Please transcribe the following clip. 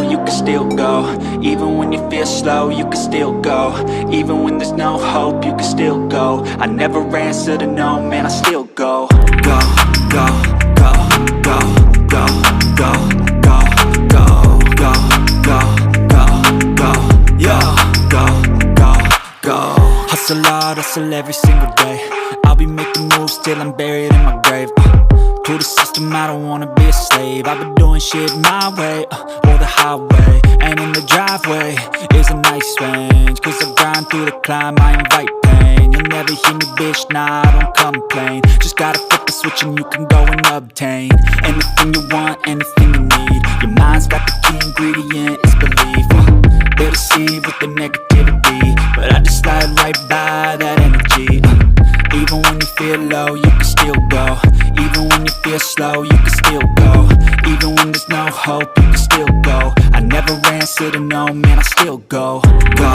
You can still go. Even when you feel slow, you can still go. Even when there's no hope, you can still go. I never answer to no, man, I still go. Go, go, go, go, go, go, go, go, go, go, go, go, yo, go, go, go. Hustle hard, hustle every single day. I'll be making moves till I'm buried in my grave. To the system, I don't wanna be a slave. I've been doing shit my way, or the highway. And in the driveway is a nice range, cause I grind through the climb, I invite pain. You'll never hear me, bitch, nah, I don't complain. Just gotta flip the switch and you can go and obtain anything you want, anything you need. Your mind's got the key ingredient, it's belief. They deceive with the negativity, but I just slide right by that energy. Even when you feel low, you can still go. Even when you feel slow, you can still go. Even when there's no hope, you can still go. I never answer to no, man, I still go. Go.